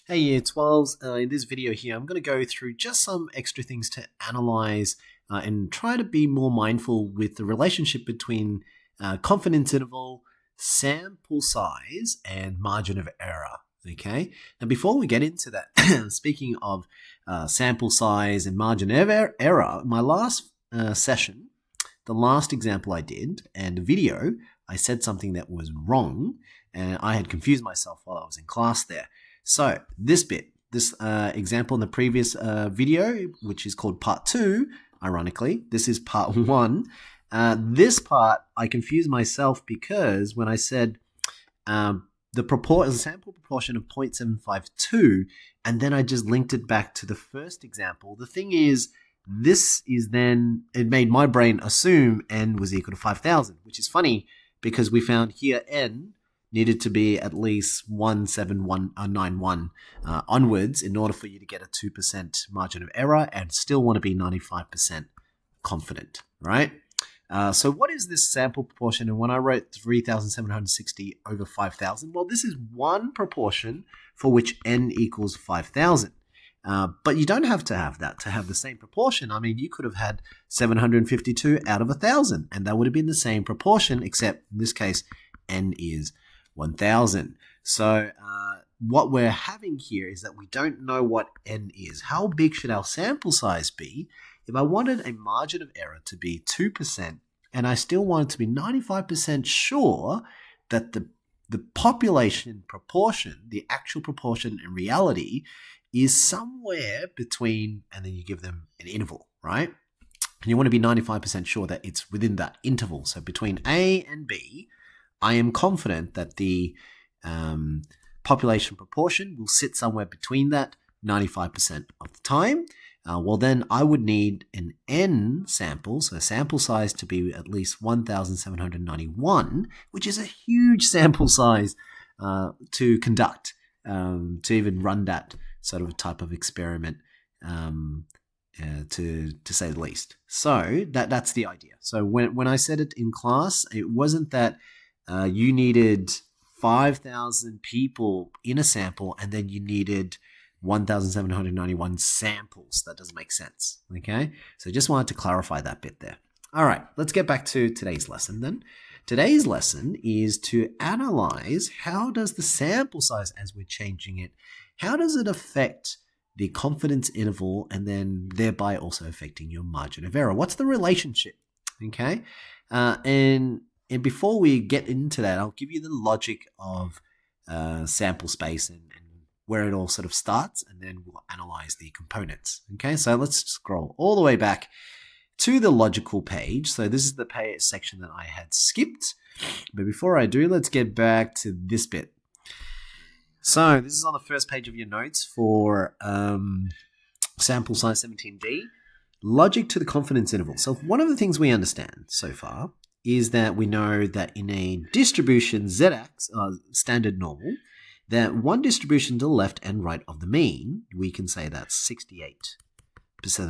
Hey Year 12s, in this video here I'm going to go through just some extra things to analyze and try to be more mindful with the relationship between confidence interval, sample size, and margin of error. Okay, now before we get into that, speaking of sample size and margin of error, my last session, the last example I did and the video, I said something that was wrong and I had confused myself while I was in class there. So this bit, this example in the previous video, which is called part 2, ironically, this is part 1. This part, I confused myself because when I said the sample proportion of 0.752, and then I just linked it back to the first example. The thing is, this is then, it made my brain assume n was equal to 5,000, which is funny because we found here n needed to be at least 17191 onwards in order for you to get a 2% margin of error and still want to be 95% confident, right? So what is this sample proportion? And when I wrote 3,760 over 5,000, well, this is one proportion for which n equals 5,000. But you don't have to have that to have the same proportion. I mean, you could have had 752 out of 1,000, and that would have been the same proportion, except in this case, n is 1,000. So what we're having here is that we don't know what n is. How big should our sample size be? If I wanted a margin of error to be 2% and I still wanted to be 95% sure that the population proportion, the actual proportion in reality, is somewhere between, and then you give them an interval, right? And you want to be 95% sure that it's within that interval. So between A and B, I am confident that the population proportion will sit somewhere between that 95% of the time. Well, then I would need an n sample, so sample size to be at least 1,791, which is a huge sample size to conduct, to even run that sort of type of experiment, to say the least. So that's the idea. So when I said it in class, it wasn't that you needed 5,000 people in a sample and then you needed 1,791 samples. That doesn't make sense, okay? So just wanted to clarify that bit there. All right, let's get back to today's lesson then. Today's lesson is to analyze how does the sample size, as we're changing it, how does it affect the confidence interval and then thereby also affecting your margin of error? What's the relationship, okay? And before we get into that, I'll give you the logic of sample space and where it all sort of starts, and then we'll analyze the components. Okay, so let's scroll all the way back to the logical page. So this is the section that I had skipped. But before I do, let's get back to this bit. So this is on the first page of your notes for sample size 17D. Logic to the confidence interval. So one of the things we understand so far is that we know that in a distribution Z-axis, standard normal, that one distribution to the left and right of the mean, we can say that 68%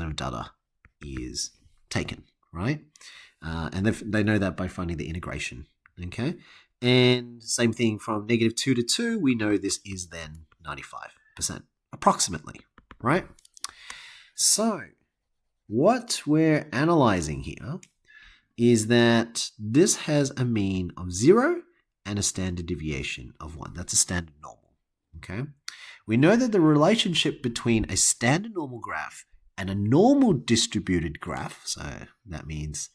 of data is taken, right? And they know that by finding the integration, okay? And same thing from -2 to 2, we know this is then 95%, approximately, right? So what we're analyzing here is that this has a mean of 0 and a standard deviation of 1. That's a standard normal, okay? We know that the relationship between a standard normal graph and a normal distributed graph, so that means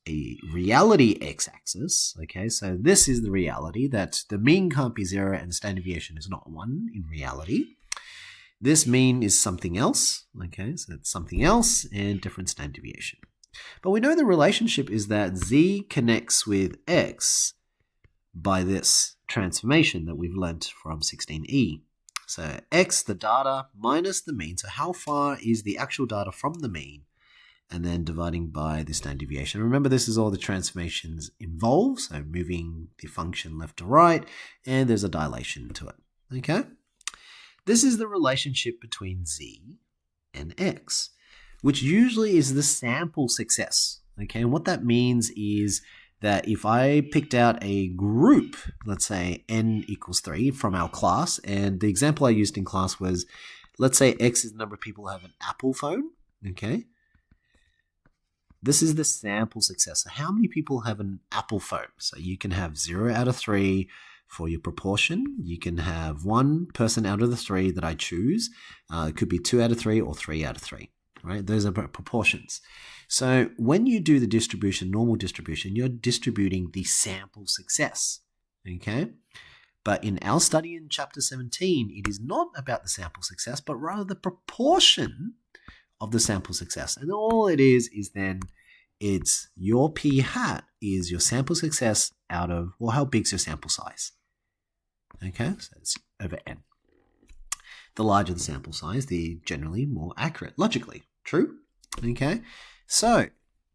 a reality x-axis, okay? So this is the reality, that the mean can't be 0 and the standard deviation is not 1 in reality. This mean is something else, okay? So it's something else and different standard deviation. But we know the relationship is that z connects with x by this transformation that we've learnt from 16E. So x, the data, minus the mean. So how far is the actual data from the mean? And then dividing by the standard deviation. Remember, this is all the transformations involved. So moving the function left to right, and there's a dilation to it. Okay? This is the relationship between z and x, which usually is the sample success. Okay? And what that means is that if I picked out a group, let's say n equals 3 from our class, and the example I used in class was, let's say X is the number of people who have an Apple phone, okay? This is the sample success. So how many people have an Apple phone? So you can have 0 out of 3 for your proportion. You can have 1 person out of the 3 that I choose. It could be 2 out of 3 or 3 out of 3, right? Those are proportions. So when you do the distribution, normal distribution, you're distributing the sample success, okay? But in our study in chapter 17, it is not about the sample success, but rather the proportion of the sample success. And all it is then it's your p hat is your sample success out of, well, how big's your sample size? Okay, so it's over n. The larger the sample size, the generally more accurate, logically. True? Okay, so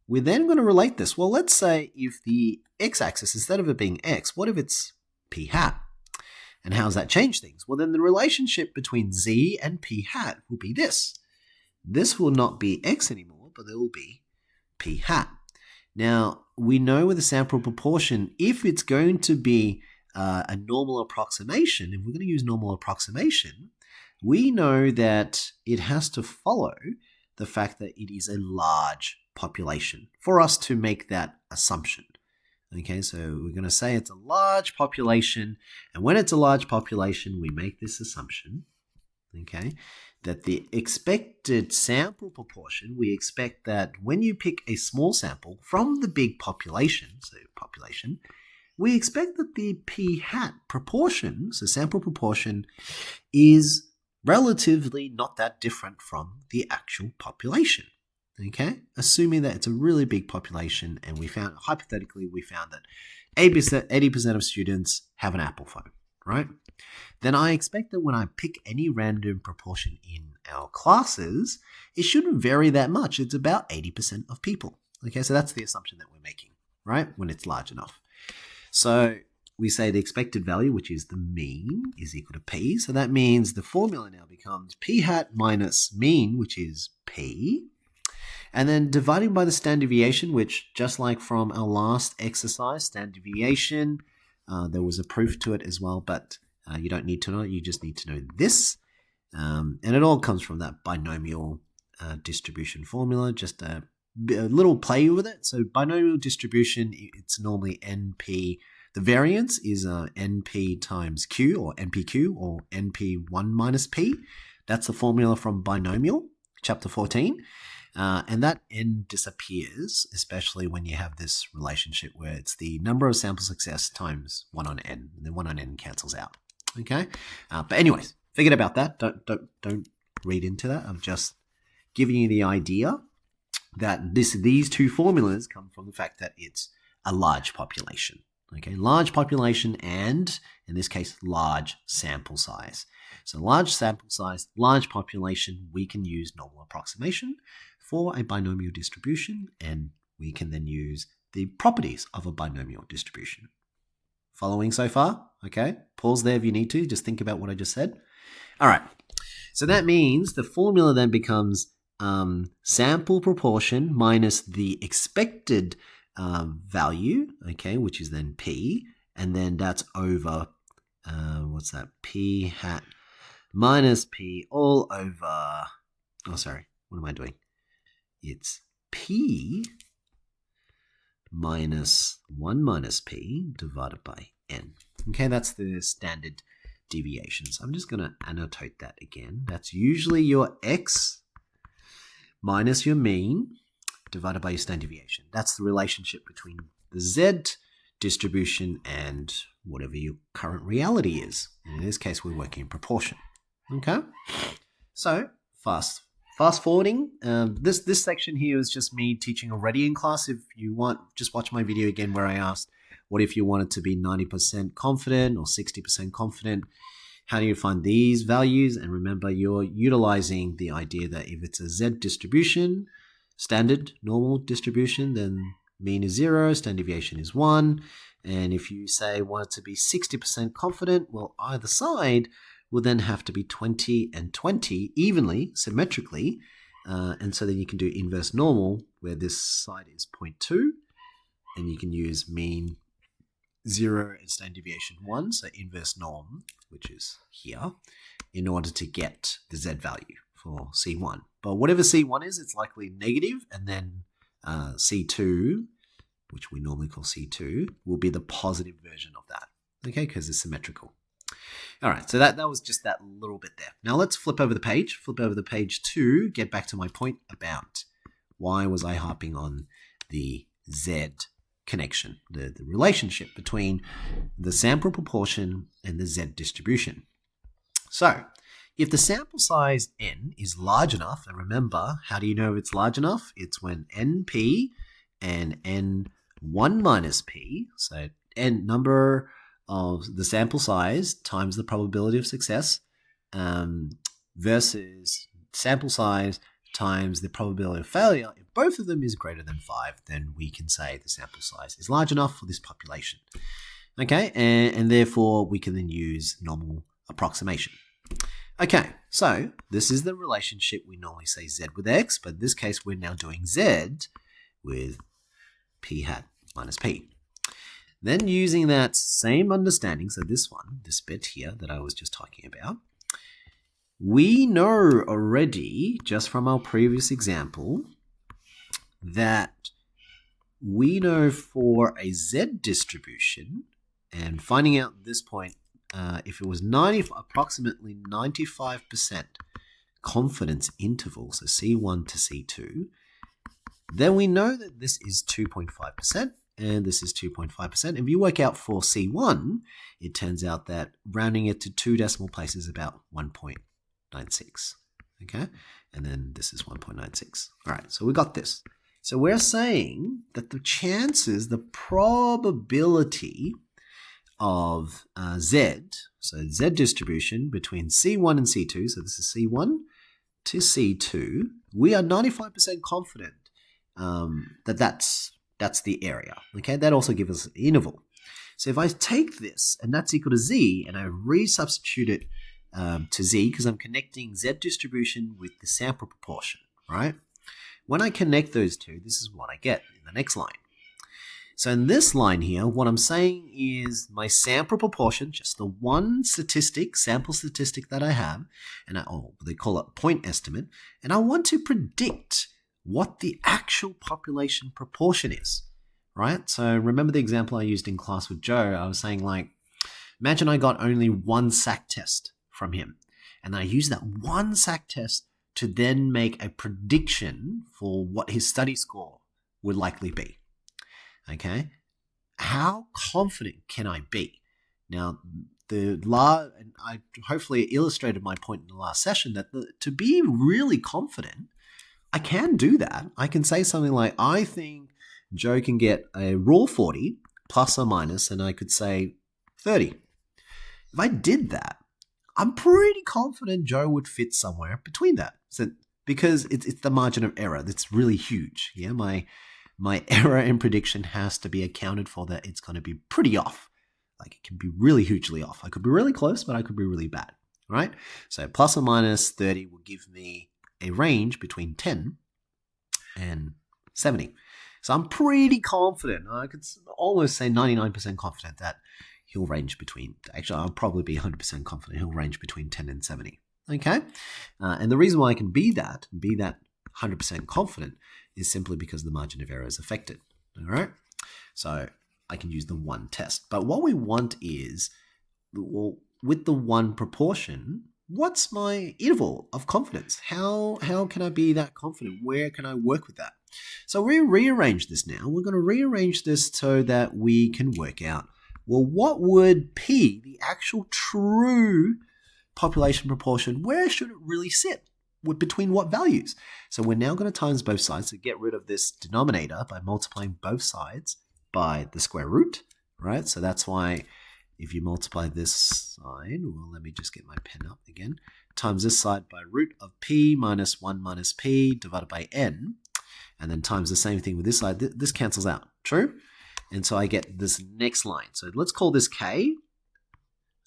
we're then going to relate this. Well, let's say if the x-axis, instead of it being x, what if it's p hat? And how does that change things? Well, then the relationship between z and p hat will be this. This will not be x anymore, but there will be p hat. Now, we know with a sample proportion, if it's going to be a normal approximation, if we're going to use normal approximation, we know that it has to follow the fact that it is a large population for us to make that assumption. Okay, so we're going to say it's a large population, and when it's a large population, we make this assumption, okay, that the expected sample proportion, we expect that when you pick a small sample from the big population, so population, we expect that the p hat proportion, so sample proportion, is relatively not that different from the actual population. Okay, assuming that it's a really big population, and hypothetically, we found that 80% of students have an Apple phone, right? Then I expect that when I pick any random proportion in our classes, it shouldn't vary that much. It's about 80% of people. Okay, so that's the assumption that we're making, right? When it's large enough. So we say the expected value, which is the mean, is equal to p. So that means the formula now becomes p hat minus mean, which is p. And then dividing by the standard deviation, which just like from our last exercise, standard deviation, there was a proof to it as well, but you don't need to know it. You just need to know this. And it all comes from that binomial distribution formula, just a little play with it. So binomial distribution, it's normally NP. The variance is NP times Q, or NPQ, or NP1 minus P. That's the formula from binomial, chapter 14. And that n disappears, especially when you have this relationship where it's the number of sample success times 1 on n, and then 1 on n cancels out. Okay, but anyways, forget about that. Don't read into that. I'm just giving you the idea that these two formulas come from the fact that it's a large population. Okay, large population and, in this case, large sample size. So large sample size, large population, we can use normal approximation for a binomial distribution, and we can then use the properties of a binomial distribution. Following so far? Okay, pause there if you need to. Just think about what I just said. All right, so that means the formula then becomes sample proportion minus the expected value, okay, which is then p, and then that's over, what's that, p hat minus p all over, oh, sorry, what am I doing? It's p minus 1 minus p divided by n. Okay, that's the standard deviation. So I'm just going to annotate that again. That's usually your x minus your mean divided by your standard deviation. That's the relationship between the z distribution and whatever your current reality is. In this case, we're working in proportion. Okay, so fast forwarding. This section here is just me teaching already in class. If you want, just watch my video again where I asked, what if you wanted to be 90% confident or 60% confident? How do you find these values? And remember, you're utilizing the idea that if it's a z distribution, standard normal distribution, then mean is 0, standard deviation is 1. And if you say want it to be 60% confident, well, either side will then have to be 20 and 20 evenly, symmetrically. And so then you can do inverse normal, where this side is 0.2 and you can use mean 0 and standard deviation 1, so inverse norm, which is here, in order to get the z value for C1. But whatever C1 is, it's likely negative, and then C2, which we normally call C2, will be the positive version of that, okay, because it's symmetrical. All right, so that was just that little bit there. Now let's flip over the page to get back to my point about why was I harping on the Z connection, the relationship between the sample proportion and the Z distribution. So if the sample size n is large enough, and remember, how do you know it's large enough? It's when np and n1 minus p, so n number of the sample size times the probability of success versus sample size times the probability of failure. If both of them is greater than 5, then we can say the sample size is large enough for this population. Okay, and therefore we can then use normal approximation. Okay, so this is the relationship we normally say z with x, but in this case we're now doing z with p hat minus p. Then using that same understanding, so this bit here that I was just talking about, we know already, just from our previous example, that we know for a z distribution, and finding out at this point, if it was approximately 95% confidence interval, so C1 to C2, then we know that this is 2.5%. And this is 2.5%. If you work out for C1, it turns out that rounding it to 2 decimal places is about 1.96. Okay? And then this is 1.96. All right, so we got this. So we're saying that the chances, the probability of Z, so Z distribution between C1 and C2, so this is C1 to C2, we are 95% confident that's the area. Okay, that also gives us an interval. So if I take this, and that's equal to z, and I resubstitute it to z, because I'm connecting z distribution with the sample proportion, right? When I connect those two, this is what I get in the next line. So in this line here, what I'm saying is my sample proportion, just the one sample statistic that I have, and they call it point estimate, and I want to predict what the actual population proportion is, right? So remember the example I used in class with Joe. I was saying, like, imagine I got only one SAC test from him, and I used that one SAC test to then make a prediction for what his study score would likely be. Okay? How confident can I be? Now, and I hopefully illustrated my point in the last session that to be really confident, I can do that. I can say something like, I think Joe can get a rule 40 plus or minus, and I could say 30. If I did that, I'm pretty confident Joe would fit somewhere between that. So, because it's the margin of error that's really huge. Yeah, my error in prediction has to be accounted for that it's going to be pretty off. Like, it can be really hugely off. I could be really close, but I could be really bad, right? So plus or minus 30 will give me a range between 10 and 70. So I'm pretty confident. I could almost say 99% confident that he'll range between, actually I'll probably be 100% confident he'll range between 10 and 70. Okay? And the reason why I can be that 100% confident is simply because the margin of error is affected. All right? So I can use the one test. But what we want is, well, with the one proportion, what's my interval of confidence? How can I be that confident? Where can I work with that? So we rearrange this now. We're going to rearrange this so that we can work out, well, what would P, the actual true population proportion, where should it really sit? Between what values? So we're now going to times both sides to get rid of this denominator by multiplying both sides by the square root, right? So that's why if you multiply this side, well, let me just get my pen up again, times this side by root of P minus 1 minus P divided by N, and then times the same thing with this side, this cancels out, true? And so I get this next line. So let's call this K.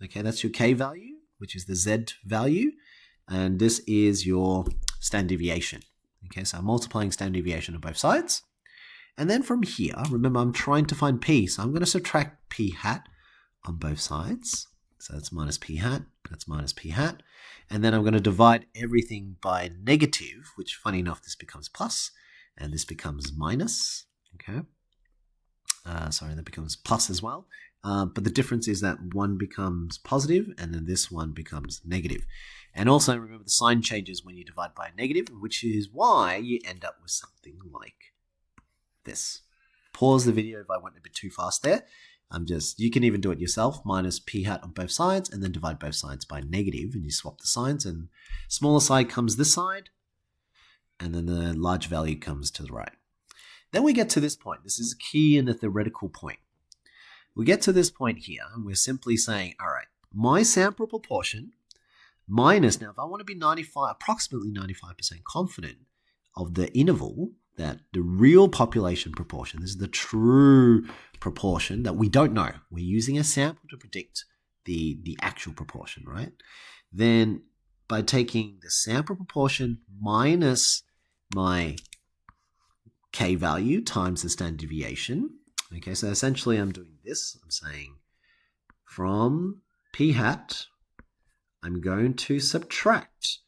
Okay, that's your K value, which is the Z value. And this is your standard deviation. Okay, so I'm multiplying standard deviation on both sides. And then from here, remember I'm trying to find p, so I'm going to subtract p hat on both sides. So that's minus p hat, that's minus p hat. And then I'm going to divide everything by negative, which funny enough, this becomes plus, and this becomes minus. Okay. Sorry, that becomes plus as well. But the difference is that one becomes positive, and then this one becomes negative. And also remember the sign changes when you divide by a negative, which is why you end up with something like this. Pause the video if I went a bit too fast there. You can even do it yourself, minus p hat on both sides, and then divide both sides by negative, and you swap the signs, and smaller side comes this side, and then the large value comes to the right. Then we get to this point. This is a key in the theoretical point. We get to this point here, and we're simply saying, all right, my sample proportion minus, now if I want to be approximately 95% confident of the interval, that the real population proportion, this is the true proportion that we don't know. We're using a sample to predict the actual proportion, right? Then by taking the sample proportion minus my k value times the standard deviation. Okay, so essentially I'm doing this. I'm saying from p hat, I'm going to subtract,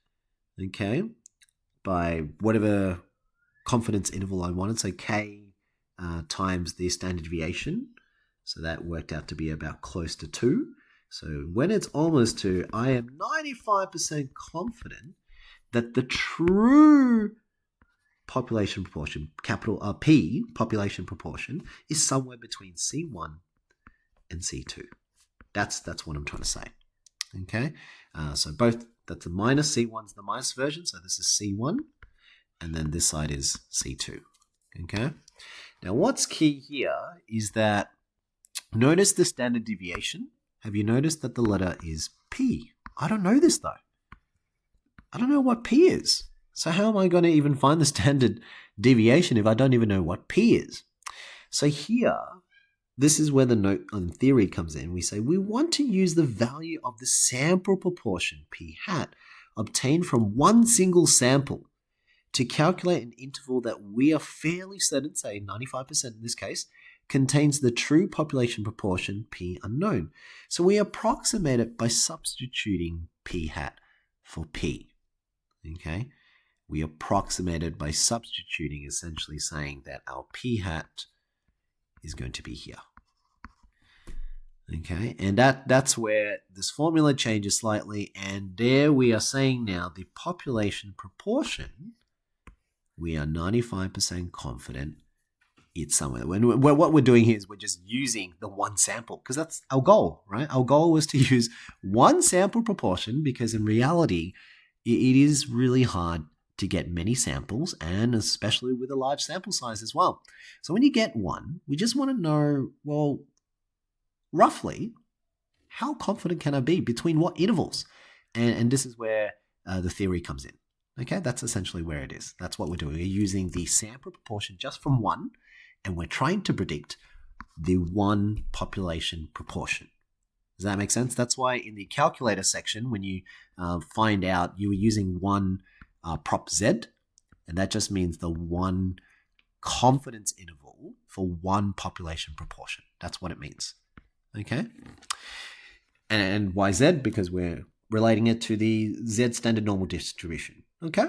okay, by whatever confidence interval I wanted, so k times the standard deviation. So that worked out to be about close to 2. So when it's almost 2, I am 95% confident that the true population proportion, capital P, population proportion, is somewhere between C1 and C2. That's what I'm trying to say. Okay, so both, that's the minus, C1's the minus version, so this is C1, and then this side is C2. Okay, now what's key here is that notice the standard deviation. Have you noticed that the letter is P? I don't know this though. I don't know what P is. So how am I going to even find the standard deviation if I don't even know what P is? So here, this is where the note on theory comes in. We say we want to use the value of the sample proportion, P hat, obtained from one single sample to calculate an interval that we are fairly certain, say 95% in this case, contains the true population proportion, P unknown. So we approximate it by substituting P hat for P. Okay? We approximate it by substituting, essentially saying that our p hat is going to be here. Okay, and that's where this formula changes slightly, and there we are saying now the population proportion, we are 95% confident it's somewhere. What we're doing here is we're just using the one sample, because that's our goal, right? Our goal was to use one sample proportion, because in reality, it is really hard to get many samples, and especially with a large sample size as well. So when you get one, we just want to know, well, roughly, how confident can I be between what intervals? And this is where the theory comes in. Okay, that's essentially where it is. That's what we're doing. We're using the sample proportion just from one, and we're trying to predict the one population proportion. Does that make sense? That's why in the calculator section, when you find out you were using one prop Z, and that just means the one confidence interval for one population proportion. That's what it means. Okay? And YZ, because we're relating it to the Z standard normal distribution. Okay?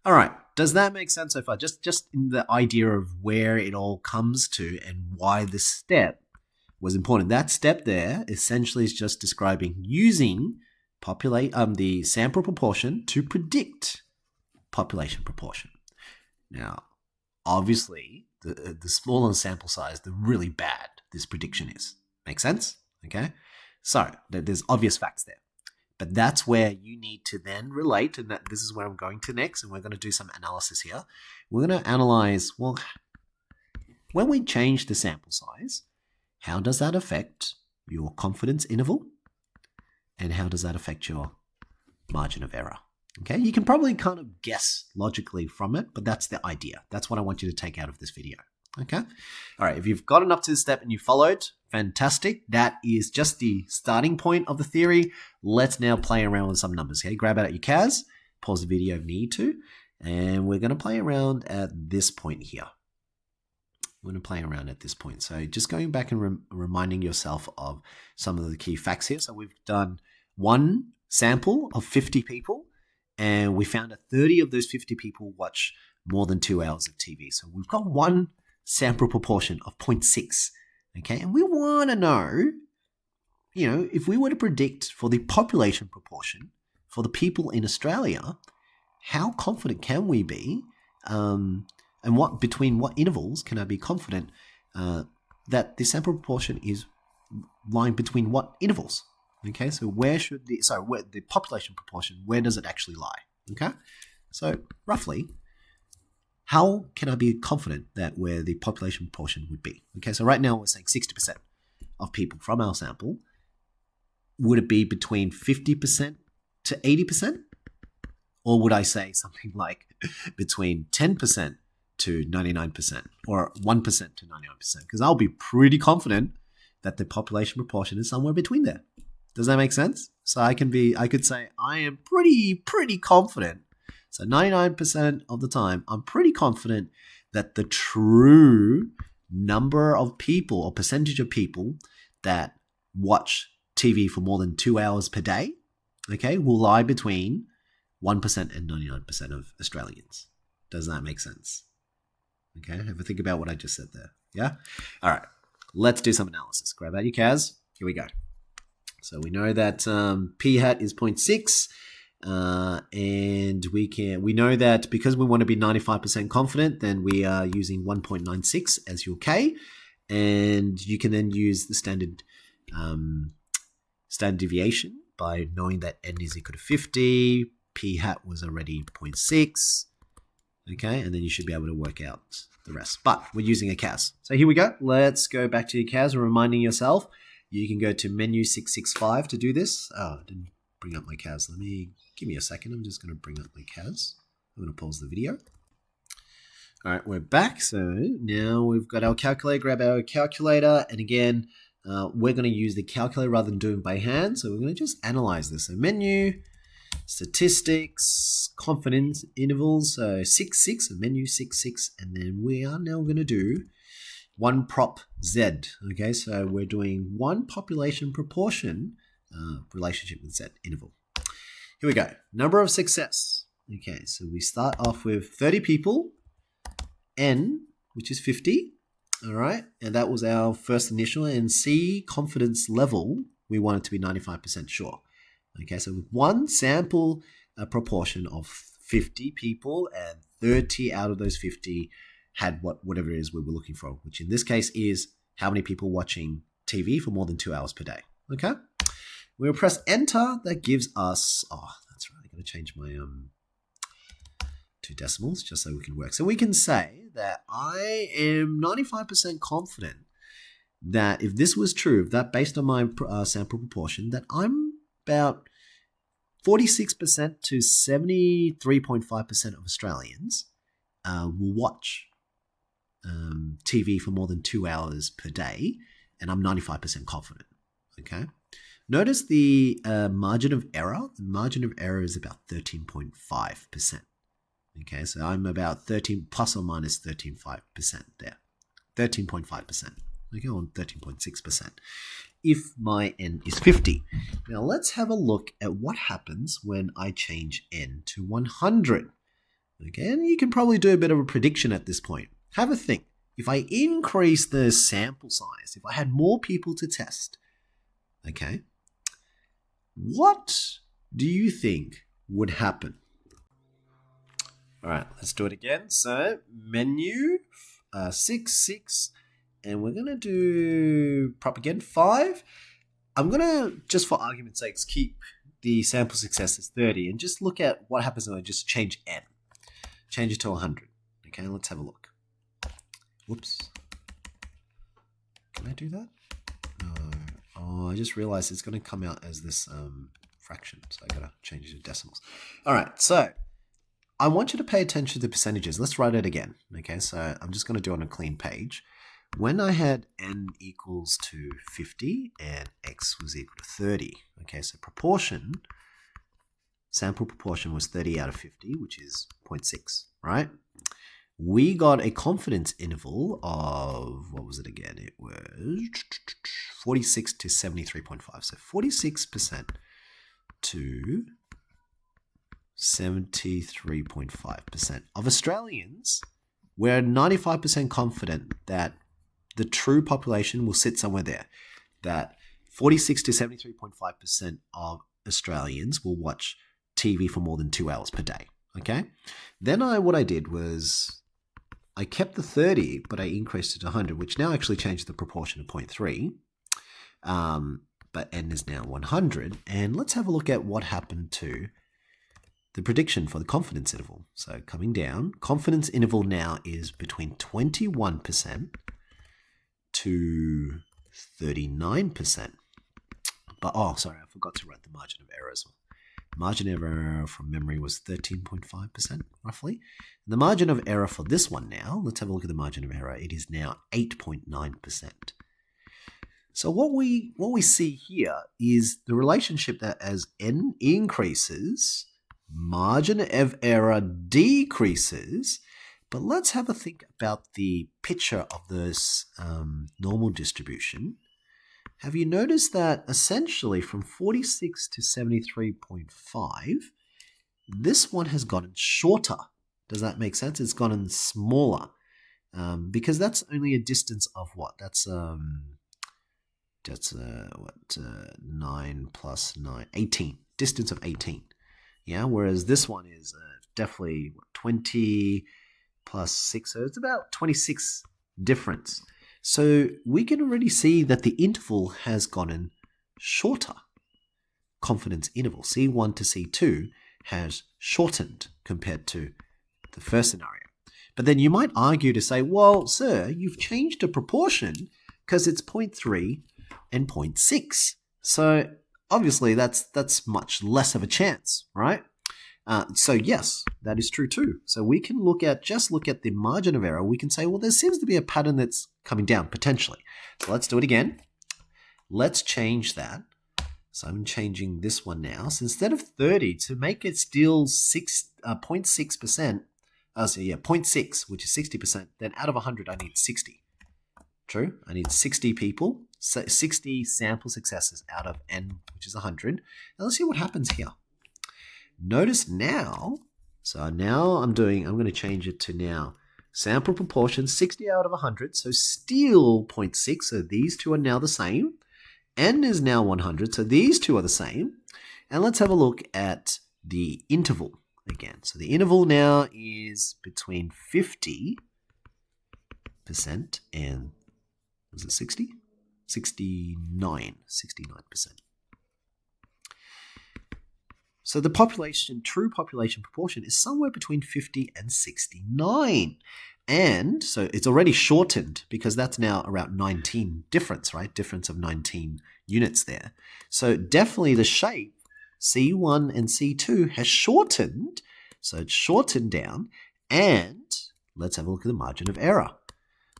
All right. Does that make sense so far? Just in the idea of where it all comes to and why this step was important. That step there essentially is just describing using the sample proportion to predict population proportion. Now, obviously, the smaller sample size, the really bad this prediction is. Make sense? Okay? So, there's obvious facts there. But that's where you need to then relate, and this is where I'm going to next, and we're going to do some analysis here. We're going to analyze, well, when we change the sample size, how does that affect your confidence interval? And how does that affect your margin of error? Okay, you can probably kind of guess logically from it, but that's the idea. That's what I want you to take out of this video. Okay, all right, if you've gotten up to this step and you followed, fantastic. That is just the starting point of the theory. Let's now play around with some numbers. Okay, grab out your CAS, pause the video if you need to, and we're going to play around at this point here. We're not playing around at this point. So just going back and reminding yourself of some of the key facts here. So we've done one sample of 50 people, and we found that 30 of those 50 people watch more than 2 hours of TV. So we've got one sample proportion of 0.6. Okay, and we want to know, if we were to predict for the population proportion for the people in Australia, how confident can we be? And between what intervals can I be confident that the sample proportion is lying between what intervals? Okay, so where the population proportion, where does it actually lie? Okay, so roughly, how can I be confident that where the population proportion would be? Okay, so right now we're saying 60% of people from our sample. Would it be between 50% to 80%? Or would I say something like between 10% to 99% or 1% to 99%? Because I'll be pretty confident that the population proportion is somewhere between there. Does that make sense? So I could say I am pretty confident. So 99% of the time, I'm pretty confident that the true number of people or percentage of people that watch TV for more than 2 hours per day, okay, will lie between 1% and 99% of Australians. Does that make sense? Okay, have a think about what I just said there. Yeah? All right, let's do some analysis. Grab out your CAS. Here we go. So we know that p hat is 0.6, and we know that because we want to be 95% confident, then we are using 1.96 as your K, and you can then use the standard deviation by knowing that n is equal to 50. P hat was already 0.6. Okay, and then you should be able to work out the rest. But we're using a CAS. So here we go. Let's go back to your CAS, reminding yourself. You can go to menu 665 to do this. Oh, I didn't bring up my CAS. Give me a second. I'm just going to bring up my CAS. I'm going to pause the video. All right, we're back. So now we've got our calculator. Grab our calculator. And again, we're going to use the calculator rather than doing it by hand. So we're going to just analyze this. So menu, statistics, confidence intervals. So 6, menu 6, and then we are now going to do one prop Z. Okay, so we're doing one population proportion relationship with Z interval. Here we go. Number of success. Okay, so we start off with 30 people, N, which is 50. All right, and that was our first initial. And C, confidence level, we want it to be 95% sure. Okay, so with one sample proportion of 50 people, and 30 out of those 50 had whatever it is we were looking for, which in this case is how many people watching TV for more than 2 hours per day. Okay, we'll press enter. That gives us, that's right, I'm going to change my 2 decimals just so we can work. So we can say that I am 95% confident that if this was true, that based on my sample proportion, that I'm about 46% to 73.5% of Australians will watch TV for more than 2 hours per day, and I'm 95% confident. Okay. Notice the margin of error. The margin of error is about 13.5%. Okay, so I'm about 13 plus or minus 13.5% there. 13.5%. Okay, on 13.6%. If my n is 50. Now let's have a look at what happens when I change n to 100. Okay, and you can probably do a bit of a prediction at this point. Have a think. If I increase the sample size, if I had more people to test, okay, what do you think would happen? All right, let's do it again. So menu 6, and we're going to do prop again 5. I'm going to, just for argument's sake, keep the sample success as 30 and just look at what happens when I just change n. Change it to 100. Okay, let's have a look. Whoops. Can I do that? No. Oh, I just realized it's going to come out as this fraction, so I got to change it to decimals. All right, so I want you to pay attention to the percentages. Let's write it again. Okay, so I'm just going to do it on a clean page. When I had n equals to 50 and x was equal to 30, okay, so sample proportion was 30 out of 50, which is 0.6, right? we got a confidence interval of, what was it again? It was 46 to 73.5. So 46% to 73.5% of Australians, we're 95% confident that the true population will sit somewhere there. That 46 to 73.5% of Australians will watch TV for more than 2 hours per day. Okay? Then what I did was I kept the 30, but I increased it to 100, which now actually changed the proportion to 0.3. But N is now 100. And let's have a look at what happened to the prediction for the confidence interval. So coming down, confidence interval now is between 21% to 39%. But, sorry, I forgot to write the margin of error as well. Margin of error from memory was 13.5% roughly. The margin of error for this one now, let's have a look at the margin of error. It is now 8.9%. So what we see here is the relationship that as N increases, margin of error decreases. But let's have a think about the picture of this normal distribution. Have you noticed that essentially from 46 to 73.5, this one has gotten shorter? Does that make sense? It's gotten smaller because that's only a distance of what? That's 9 plus 9, 18. Distance of 18. Yeah, whereas this one is definitely 20 plus 6, so it's about 26 difference. So we can already see that the interval has gotten shorter. Confidence interval, C1 to C2, has shortened compared to the first scenario. But then you might argue to say, well, sir, you've changed the proportion because it's 0.3 and 0.6. So obviously that's much less of a chance, right? So yes, that is true too. So we can look at the margin of error. We can say, well, there seems to be a pattern that's coming down potentially. So let's do it again. Let's change that. So I'm changing this one now. So instead of 30, to make it still 0.6%, 0.6, which is 60%, then out of 100, I need 60. True? I need 60 people, 60 sample successes out of N, which is 100. Now let's see what happens here. Notice now, so now I'm going to change it to now sample proportion 60 out of 100, so still 0.6, so these two are now the same. N is now 100, so these two are the same. And let's have a look at the interval again. So the interval now is between 50% and, was it 60? 69%. So the true population proportion is somewhere between 50 and 69. And so it's already shortened because that's now around 19 difference, right? Difference of 19 units there. So definitely the shape C1 and C2 has shortened. So it's shortened down. And let's have a look at the margin of error.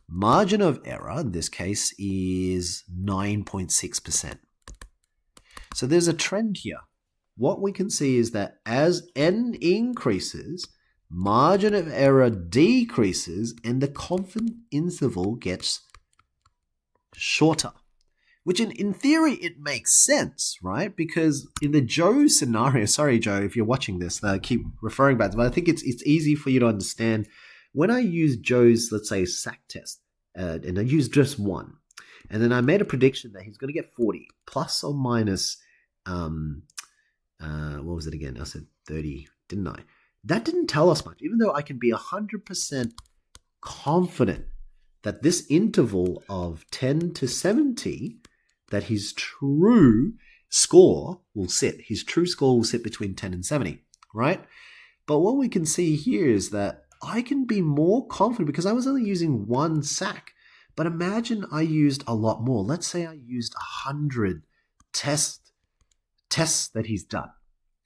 Margin of error in this case is 9.6%. So there's a trend here. What we can see is that as N increases, margin of error decreases and the confidence interval gets shorter. Which in theory, it makes sense, right? Because in the Joe scenario, sorry, Joe, if you're watching this, I keep referring back to it, but I think it's easy for you to understand. When I use Joe's, let's say, SAC test, and I used just one, and then I made a prediction that he's going to get 40, plus or minus, what was it again? I said 30, didn't I? That didn't tell us much, even though I can be 100% confident that this interval of 10 to 70, that his true score will sit. His true score will sit between 10 and 70, right? But what we can see here is that I can be more confident because I was only using one SAC. But imagine I used a lot more. Let's say I used 100 tests that he's done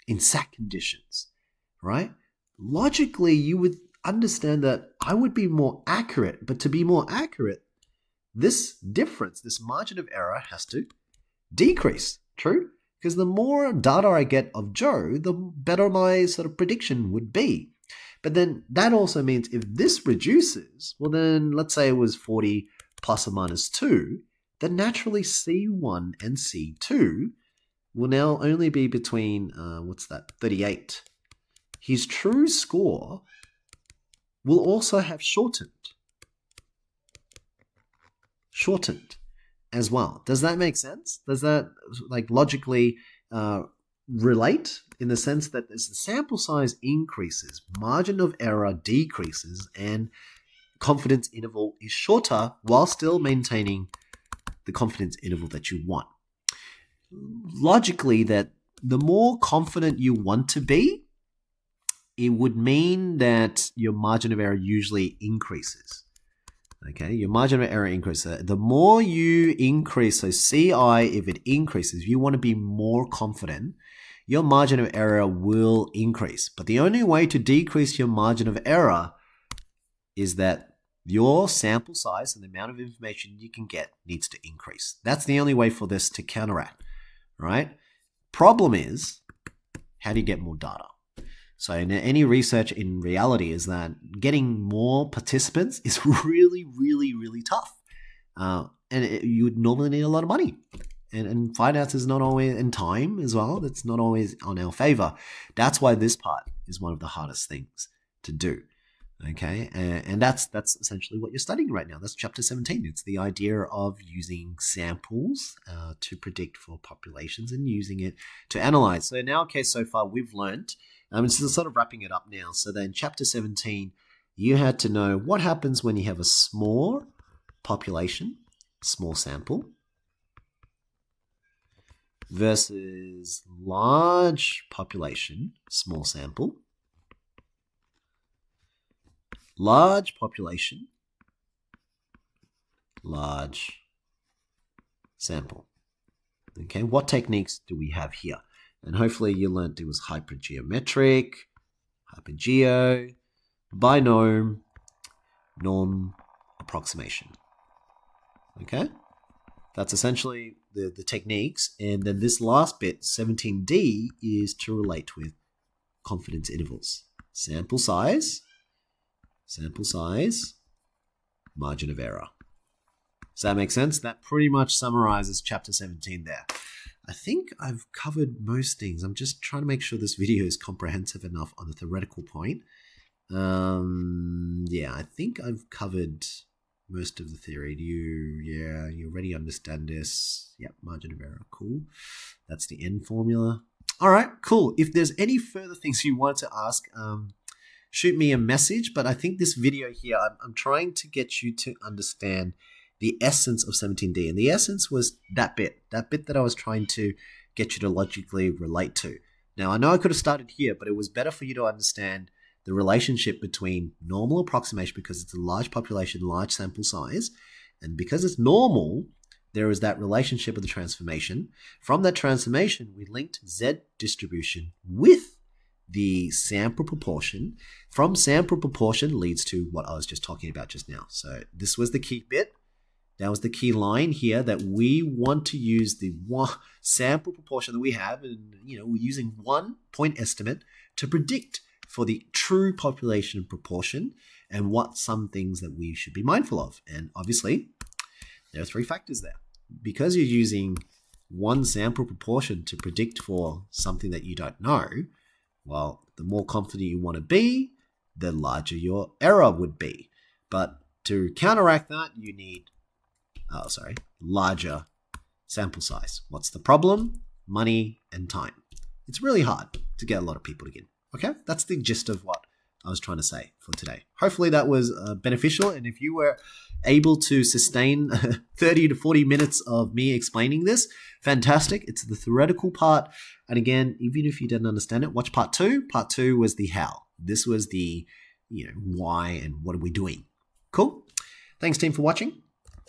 in SAC conditions, right? Logically, you would understand that I would be more accurate. But to be more accurate, this difference, this margin of error has to decrease. True? Because the more data I get of Joe, the better my sort of prediction would be. But then that also means if this reduces, well then let's say it was 40 plus or minus 2, then naturally C1 and C2 will now only be between, 38. His true score will also have shortened as well. Does that make sense? Does that logically relate in the sense that as the sample size increases, margin of error decreases, and confidence interval is shorter while still maintaining the confidence interval that you want? Logically, that the more confident you want to be, it would mean that your margin of error usually increases. Okay, your margin of error increases. The more you increase, so CI, if it increases, you want to be more confident, your margin of error will increase. But the only way to decrease your margin of error is that your sample size and the amount of information you can get needs to increase. That's the only way for this to counteract, right? Problem is, how do you get more data? So in any research in reality is that getting more participants is really, really, really tough. You would normally need a lot of money. And finance is not always, and time as well, that's not always on our favor. That's why this part is one of the hardest things to do. Okay, and that's essentially what you're studying right now. That's chapter 17. It's the idea of using samples to predict for populations and using it to analyze. So now, okay, so far we've learned, this is sort of wrapping it up now. So then chapter 17, you had to know what happens when you have a small population, small sample, versus large population, small sample, large population, large sample. Okay, what techniques do we have here? And hopefully you learned it was hypergeometric, hypergeo, binom, norm approximation. Okay, that's essentially the techniques. And then this last bit, 17D, is to relate with confidence intervals. Sample size, margin of error. Does that make sense? That pretty much summarizes chapter 17 there. I think I've covered most things. I'm just trying to make sure this video is comprehensive enough on the theoretical point. Yeah, I think I've covered most of the theory. You already understand this. Yep, margin of error, cool. That's the end formula. All right, cool. If there's any further things you want to ask, shoot me a message. But I think this video here, I'm trying to get you to understand the essence of 17D. And the essence was that bit that I was trying to get you to logically relate to. Now, I know I could have started here, but it was better for you to understand the relationship between normal approximation, because it's a large population, large sample size. And because it's normal, there is that relationship of the transformation. From that transformation, we linked Z distribution with the sample proportion. From sample proportion leads to what I was just talking about just now. So this was the key bit. That was the key line here, that we want to use the one sample proportion that we have, and we're using 1 point estimate to predict for the true population proportion and what some things that we should be mindful of. And obviously, there are 3 factors there. Because you're using 1 sample proportion to predict for something that you don't know, well, the more confident you want to be, the larger your error would be. But to counteract that, you need larger sample size. What's the problem? Money and time. It's really hard to get a lot of people to get in. Okay, that's the gist of what I was trying to say for today. Hopefully that was beneficial. And if you were able to sustain 30 to 40 minutes of me explaining this, fantastic. It's the theoretical part. And again, even if you didn't understand it, watch part 2. Part 2 was the how. This was the why and what are we doing. Cool. Thanks, team, for watching.